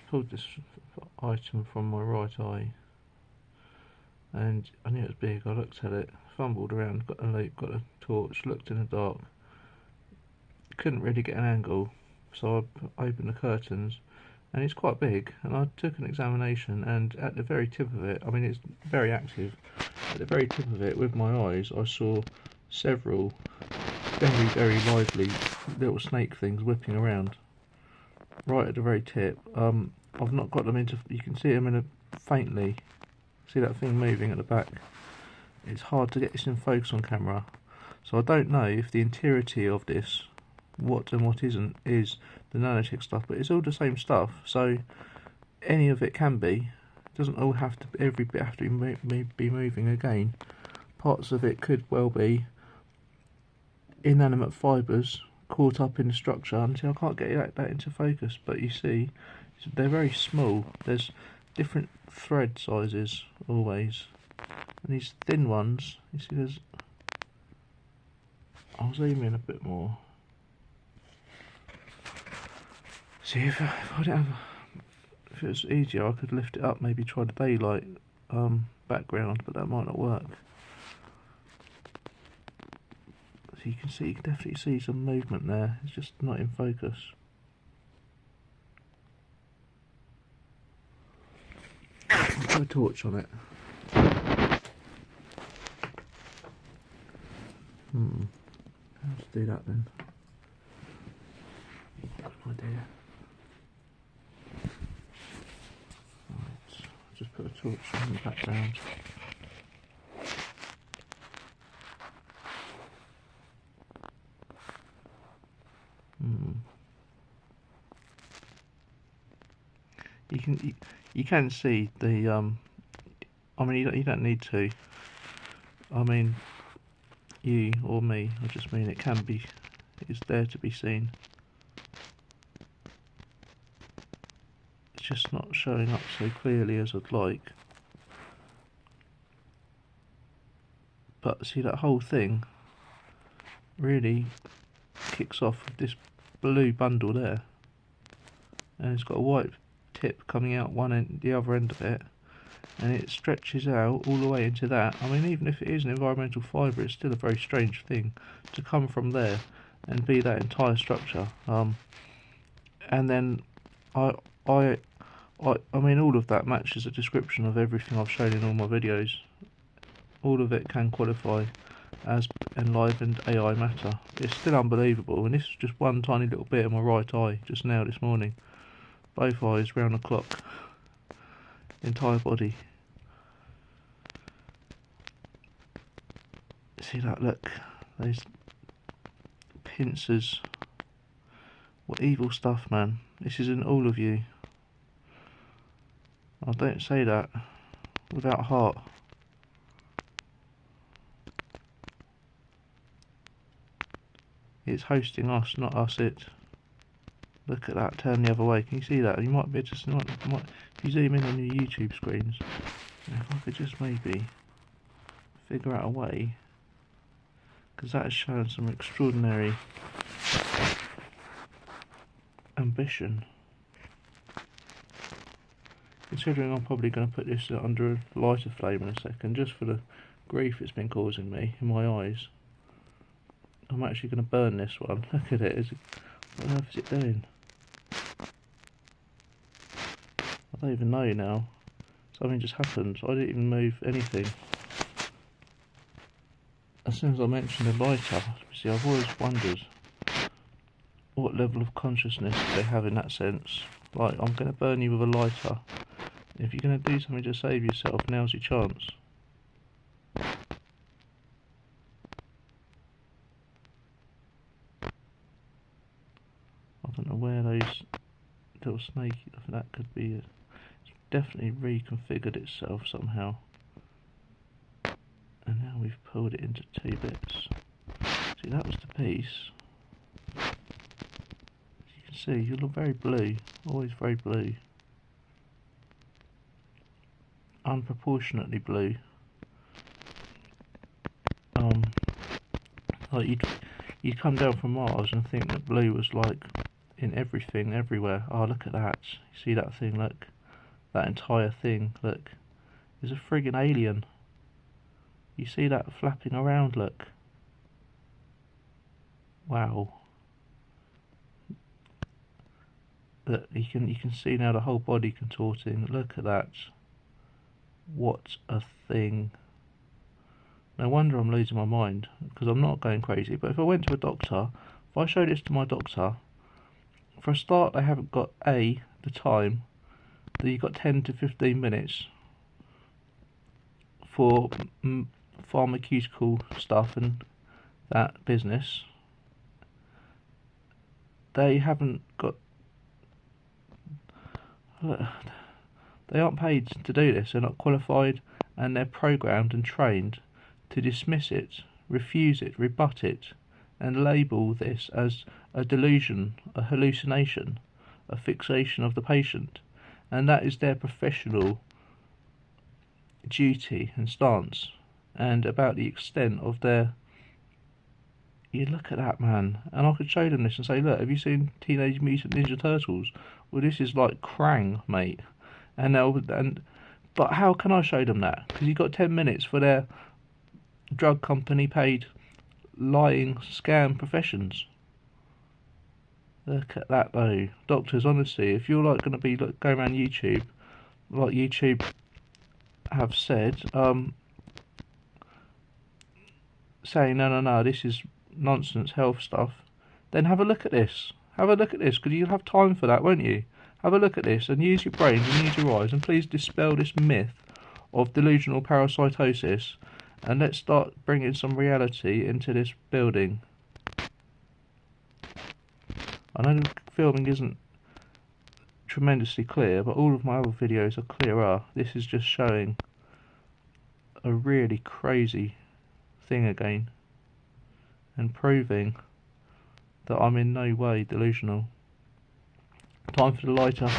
pulled this item from my right eye, and I knew it was big. I looked at it, fumbled around, got a lamp, got a torch, looked in the dark, couldn't really get an angle, so I opened the curtains, and it's quite big, and I took an examination, and at the very tip of it, I mean it's very active, at the very tip of it with my eyes I saw several very lively little snake things whipping around right at the very tip. I've not got them into, you can see them in a faintly, see that thing moving at the back. It's hard to get this in focus on camera, so I don't know if the entirety of this, what and what isn't, is the nanotech stuff, but it's all the same stuff, so any of it can be. It doesn't all have to, every bit have to be moving again. Parts of it could well be inanimate fibres caught up in the structure until I can't get that into focus, but you see they're very small. There's different thread sizes always, and these thin ones, you see there's, I'll zoom in a bit more. See if I don't have, if it was easier I could lift it up, maybe try the daylight background, but that might not work. So you can see, you can definitely see some movement there, it's just not in focus. I'll put a torch on it. How to do that then? Good idea. Right, I'll just put a torch on the background. You can see the I mean you don't need to. I mean you or me, I just mean it can be, it's there to be seen. It's just not showing up so clearly as I'd like. But see, that whole thing really kicks off with this blue bundle there, and it's got a white tip coming out one end, the other end of it, and it stretches out all the way into that. I mean, even if it is an environmental fibre, it's still a very strange thing to come from there and be that entire structure. And then I mean, all of that matches the description of everything I've shown in all my videos. All of it can qualify as enlivened AI matter. It's still unbelievable, and this is just one tiny little bit of my right eye just now this morning. Both eyes round the clock, entire body. See that, look, those pincers. What evil stuff, man. This is in all of you. I don't say that without heart. It's hosting us, not us it. Look at that, turn the other way. Can you see that? You might be just, if you zoom in on your YouTube screens, if I could just maybe figure out a way, because that is showing some extraordinary ambition. Considering I'm probably going to put this under a lighter flame in a second, just for the grief it's been causing me in my eyes. I'm actually going to burn this one. Look at it. What on earth is it doing? I don't even know now. Something just happened. I didn't even move anything. As soon as I mentioned the lighter, see, I've always wondered what level of consciousness they have in that sense. Like, I'm going to burn you with a lighter. If you're going to do something to save yourself, now's your chance. I don't know where those little snake, I think that could be it. It's definitely reconfigured itself somehow. And now we've pulled it into two bits. See, that was the piece. As you can see, you look very blue, always very blue. Unproportionately blue. Like you'd come down from Mars and think that blue was like in everything, everywhere. Oh, look at that. You see that thing? Look. That entire thing, look. There's a friggin' alien. You see that flapping around, look. Wow. Look, you can see now the whole body contorting. Look at that. What a thing. No wonder I'm losing my mind, because I'm not going crazy. But if I went to a doctor, if I show this to my doctor, for a start they haven't got the time, that you've got 10 to 15 minutes for pharmaceutical stuff and that business. They haven't got, they aren't paid to do this. They're not qualified, and they're programmed and trained to dismiss it, refuse it, rebut it, and label this as a delusion, a hallucination, a fixation of the patient. And that is their professional duty and stance, and about the extent of their... You look at that, man, and I could show them this and say, look, have you seen Teenage Mutant Ninja Turtles? Well, this is like Krang, mate. But how can I show them that? Because you've got 10 minutes for their drug company paid lying scam professions. Look at that, though. Doctors, honestly, if you're like going to be going around YouTube, like YouTube have said, saying no, this is nonsense health stuff, then have a look at this. Have a look at this, because you'll have time for that, won't you? Have a look at this and use your brains and use your eyes, and please dispel this myth of delusional parasitosis, and let's start bringing some reality into this building. I know the filming isn't tremendously clear, but all of my other videos are clearer. This is just showing a really crazy thing again, and proving that I'm in no way delusional. Time for the lighter.